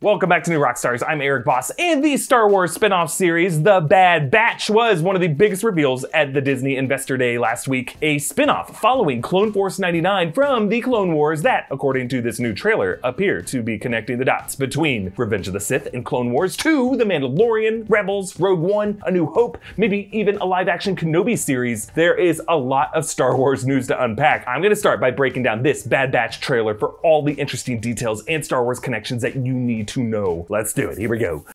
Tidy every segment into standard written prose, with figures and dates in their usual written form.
Welcome back to New Rockstars. I'm Erik Voss, and the Star Wars spin-off series, The Bad Batch, was one of the biggest reveals at the Disney Investor Day last week. A spin-off following Clone Force 99 from the Clone Wars that, according to this new trailer, appear to be connecting the dots between Revenge of the Sith and Clone Wars 2, The Mandalorian, Rebels, Rogue One, A New Hope, maybe even a live-action Kenobi series. There is a lot of Star Wars news to unpack. I'm gonna start by breaking down this Bad Batch trailer for all the interesting details and Star Wars connections that you need to know. Let's do it. Here we go.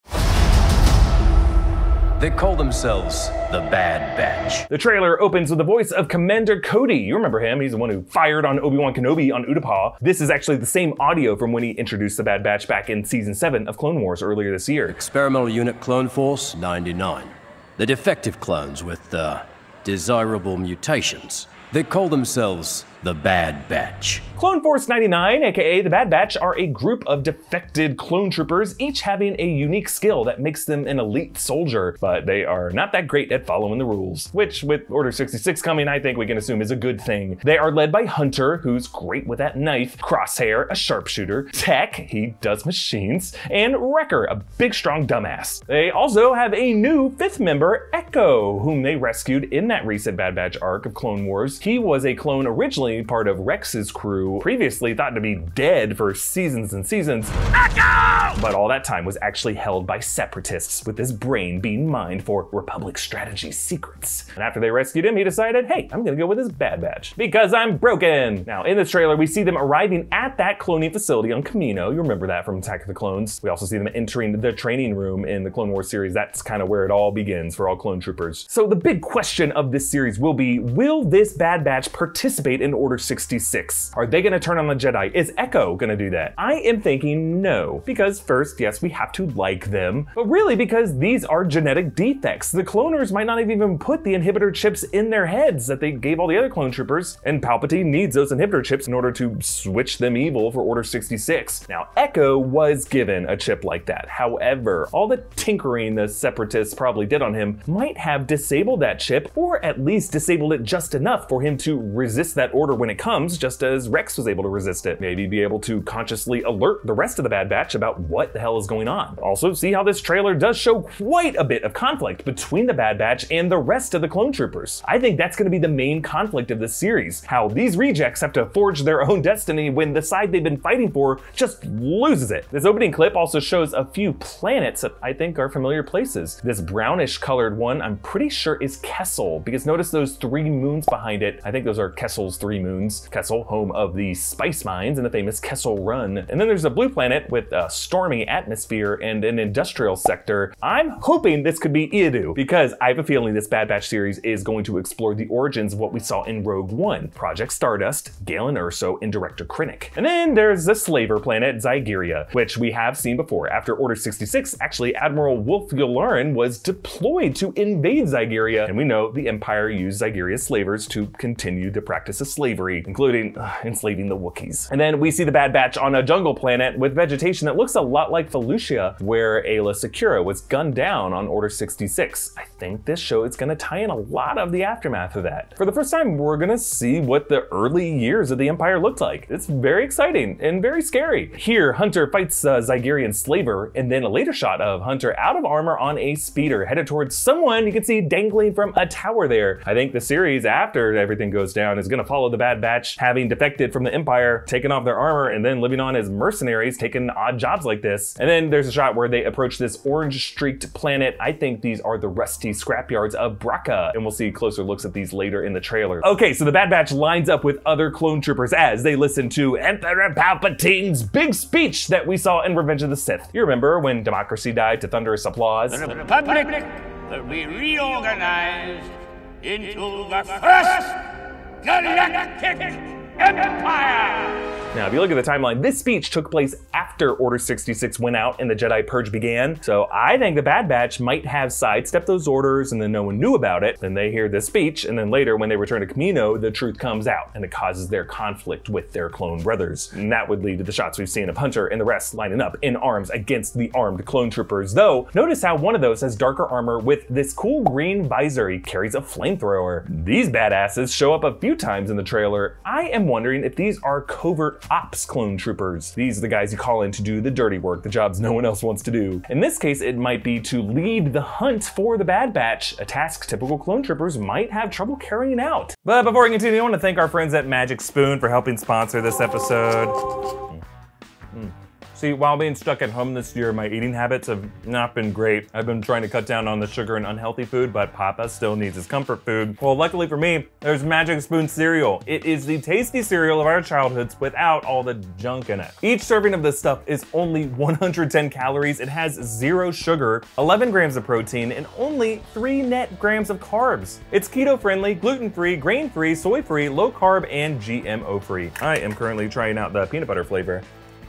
They call themselves the Bad Batch. The trailer opens with the voice of Commander Cody. You remember him. He's the one who fired on Obi-Wan Kenobi on Utapau. This is actually the same audio from when he introduced the Bad Batch back in Season 7 of Clone Wars earlier this year. Experimental Unit Clone Force 99. The defective clones with desirable mutations. They call themselves the Bad Batch. Clone Force 99, aka the Bad Batch, are a group of defected clone troopers, each having a unique skill that makes them an elite soldier, but they are not that great at following the rules, which with Order 66 coming, I think we can assume is a good thing. They are led by Hunter, who's great with that knife, Crosshair, a sharpshooter, Tech, he does machines, and Wrecker, a big strong dumbass. They also have a new fifth member, Echo, whom they rescued in that recent Bad Batch arc of Clone Wars. He was a clone originally part of Rex's crew, previously thought to be dead for seasons and seasons. Echo! But all that time was actually held by separatists, with his brain being mined for Republic strategy secrets. And after they rescued him, he decided, hey, I'm gonna go with his Bad Batch, because I'm broken. Now, in this trailer, we see them arriving at that cloning facility on Kamino. You remember that from Attack of the Clones. We also see them entering the training room in the Clone Wars series. That's kind of where it all begins for all clone troopers. So the big question of this series will be, will this Bad Batch participate in Order 66? Are they gonna turn on the Jedi? Is Echo gonna do that? I am thinking no, because first, yes, we have to like them, but really because these are genetic defects. The cloners might not have even put the inhibitor chips in their heads that they gave all the other clone troopers, and Palpatine needs those inhibitor chips in order to switch them evil for Order 66. Now, Echo was given a chip like that. However, all the tinkering the separatists probably did on him might have disabled that chip, or at least disabled it just enough for him to resist that order when it comes, just as Rex was able to resist it. Maybe be able to consciously alert the rest of the Bad Batch about what the hell is going on. Also, see how this trailer does show quite a bit of conflict between the Bad Batch and the rest of the clone troopers. I think that's gonna be the main conflict of this series, how these rejects have to forge their own destiny when the side they've been fighting for just loses it. This opening clip also shows a few planets that I think are familiar places. This brownish colored one, I'm pretty sure is Kessel, because notice those 3 moons behind it. I think those are Kessel's 3 moons. Kessel, home of the spice mines and the famous Kessel Run. And then there's a blue planet with a stormy atmosphere and an industrial sector. I'm hoping this could be Iadu, because I have a feeling this Bad Batch series is going to explore the origins of what we saw in Rogue One, Project Stardust, Galen Erso, and Director Krennic. And then there's the slaver planet, Zygeria, which we have seen before. After Order 66, actually Admiral Olorin was deployed to invade Zygeria, and we know the Empire used Zygeria's slavers to continue the practice of slavery, including enslaving the Wookiees. And then we see the Bad Batch on a jungle planet with vegetation that looks a lot like Felucia, where Aayla Secura was gunned down on Order 66. I think this show is gonna tie in a lot of the aftermath of that. For the first time, we're gonna see what the early years of the Empire looked like. It's very exciting and very scary. Here, Hunter fights a Zygerian slaver, and then a later shot of Hunter out of armor on a speeder, headed towards someone you can see dangling from a tower there. I think the series, after everything goes down, is gonna follow the Bad Batch having defected from the Empire, taking off their armor, and then living on as mercenaries, taking odd jobs like this. And then there's a shot where they approach this orange-streaked planet. I think these are the rusty scrapyards of Braca, and we'll see closer looks at these later in the trailer. Okay, so the Bad Batch lines up with other clone troopers as they listen to Emperor Palpatine's big speech that we saw in Revenge of the Sith. You remember when democracy died to thunderous applause? The Republic will be reorganized into the first galactic empire! Now, if you look at the timeline, this speech took place after Order 66 went out and the Jedi Purge began. So I think the Bad Batch might have sidestepped those orders and then no one knew about it. Then they hear this speech, and then later when they return to Kamino, the truth comes out and it causes their conflict with their clone brothers. And that would lead to the shots we've seen of Hunter and the rest lining up in arms against the armed clone troopers. Though, notice how one of those has darker armor with this cool green visor. He carries a flamethrower. These badasses show up a few times in the trailer. I am wondering if these are covert are Ops clone troopers. These are the guys you call in to do the dirty work, the jobs no one else wants to do. In this case, it might be to lead the hunt for the Bad Batch, a task typical clone troopers might have trouble carrying out. But before we continue, I want to thank our friends at Magic Spoon for helping sponsor this episode. See, while being stuck at home this year, my eating habits have not been great. I've been trying to cut down on the sugar and unhealthy food, but Papa still needs his comfort food. Well, luckily for me, there's Magic Spoon cereal. It is the tasty cereal of our childhoods without all the junk in it. Each serving of this stuff is only 110 calories. It has 0 sugar, 11 grams of protein, and only 3 net grams of carbs. It's keto-friendly, gluten-free, grain-free, soy-free, low-carb, and GMO-free. I am currently trying out the peanut butter flavor.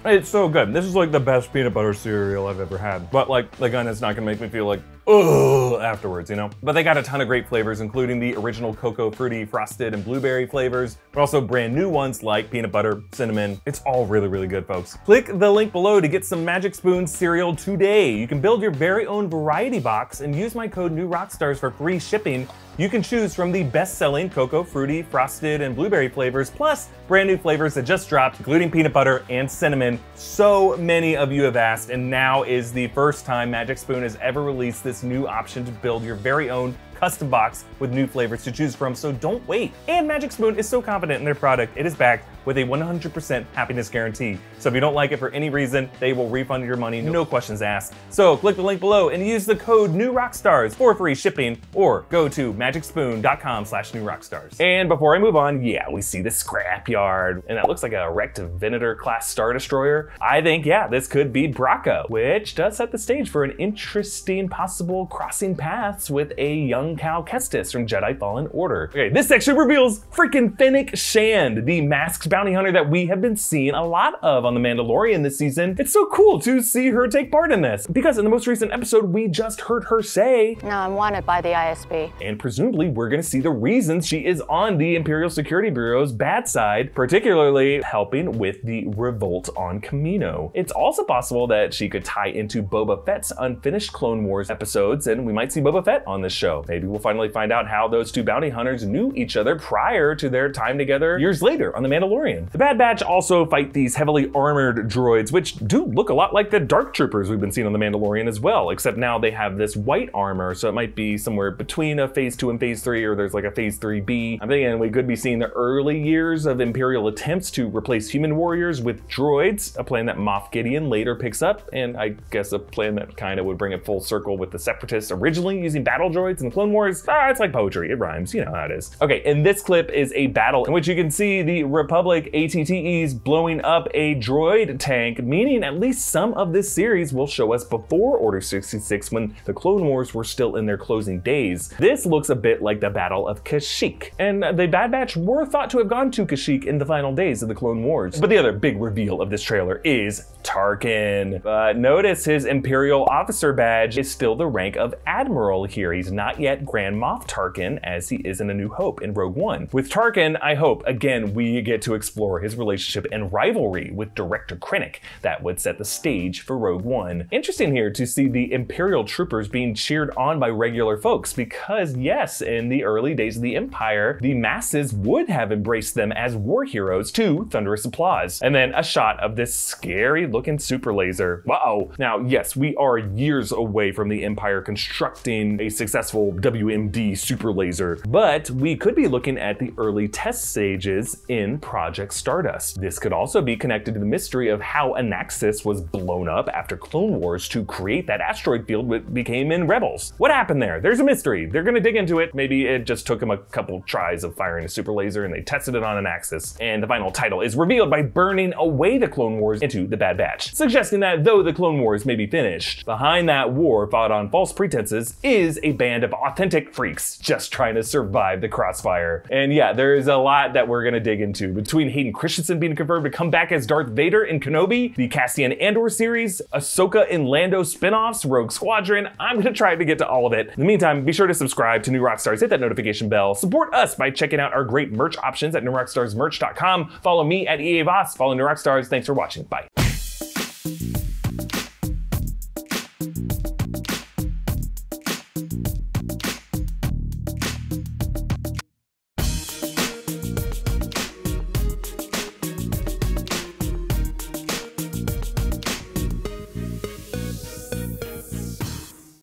It's so good. This is like the best peanut butter cereal I've ever had. But like, again, it's not gonna make me feel like, ugh, afterwards, you know? But they got a ton of great flavors, including the original cocoa, fruity, frosted, and blueberry flavors, but also brand new ones like peanut butter, cinnamon. It's all really, really good, folks. Click the link below to get some Magic Spoon cereal today. You can build your very own variety box and use my code NEWROCKSTARS for free shipping. You can choose from the best-selling cocoa, fruity, frosted, and blueberry flavors, plus brand new flavors that just dropped, including peanut butter and cinnamon. So many of you have asked, and now is the first time Magic Spoon has ever released this new option to build your very own custom box with new flavors to choose from, so don't wait. And Magic Spoon is so confident in their product, it is backed with a 100% happiness guarantee. So if you don't like it for any reason, they will refund your money, no questions asked. So click the link below and use the code NEWROCKSTARS for free shipping, or go to magicspoon.com/newrockstars. And before I move on, yeah, we see the scrapyard, and that looks like a wrecked Venator class Star Destroyer. I think, yeah, this could be Braca, which does set the stage for an interesting possible crossing paths with a young Cal Kestis from Jedi Fallen Order. Okay, this section reveals freaking Fennec Shand, the masked bounty hunter that we have been seeing a lot of on The Mandalorian this season. It's so cool to see her take part in this, because in the most recent episode, we just heard her say, "No, I'm wanted by the ISB." And presumably, we're gonna see the reasons she is on the Imperial Security Bureau's bad side, particularly helping with the revolt on Kamino. It's also possible that she could tie into Boba Fett's unfinished Clone Wars episodes, and we might see Boba Fett on this show. Maybe we'll finally find out how those two bounty hunters knew each other prior to their time together years later on The Mandalorian. The Bad Batch also fight these heavily armored droids, which do look a lot like the Dark Troopers we've been seeing on The Mandalorian as well, except now they have this white armor, so it might be somewhere between a Phase 2 and Phase 3, or there's like a Phase 3B. I'm thinking we could be seeing the early years of Imperial attempts to replace human warriors with droids, a plan that Moff Gideon later picks up, and I guess a plan that kind of would bring it full circle with the Separatists originally using battle droids in the Clone Wars. It's like poetry, it rhymes, you know how it is. Okay, and this clip is a battle in which you can see the Republic ATTEs blowing up a droid tank, meaning at least some of this series will show us before Order 66 when the Clone Wars were still in their closing days. This looks a bit like the Battle of Kashyyyk, and the Bad Batch were thought to have gone to Kashyyyk in the final days of the Clone Wars. But the other big reveal of this trailer is Tarkin. But notice his Imperial officer badge is still the rank of Admiral here. He's not yet Grand Moff Tarkin, as he is in A New Hope in Rogue One. With Tarkin, I hope, again, we get to explore his relationship and rivalry with Director Krennic. That would set the stage for Rogue One. Interesting here to see the Imperial troopers being cheered on by regular folks, because yes, in the early days of the Empire, the masses would have embraced them as war heroes to thunderous applause. And then a shot of this scary looking super laser. Wow. Now, yes, we are years away from the Empire constructing a successful WMD super laser, but we could be looking at the early test stages in Project Stardust. This could also be connected to the mystery of how Anaxis was blown up after Clone Wars to create that asteroid field that became in Rebels. What happened there? There's a mystery. They're gonna dig into it. Maybe it just took them a couple tries of firing a super laser and they tested it on Anaxis. And the final title is revealed by burning away the Clone Wars into the Bad Batch, suggesting that though the Clone Wars may be finished, behind that war fought on false pretenses is a band of authentic freaks just trying to survive the crossfire. And yeah, there's a lot that we're gonna dig into, between Hayden Christensen being confirmed to come back as Darth Vader in Kenobi, the Cassian Andor series, Ahsoka and Lando spin-offs, Rogue Squadron. I'm gonna try to get to all of it. In the meantime, be sure to subscribe to New Rockstars, hit that notification bell, support us by checking out our great merch options at newrockstarsmerch.com. Follow me at EA Voss, follow New Rockstars. Thanks for watching, bye.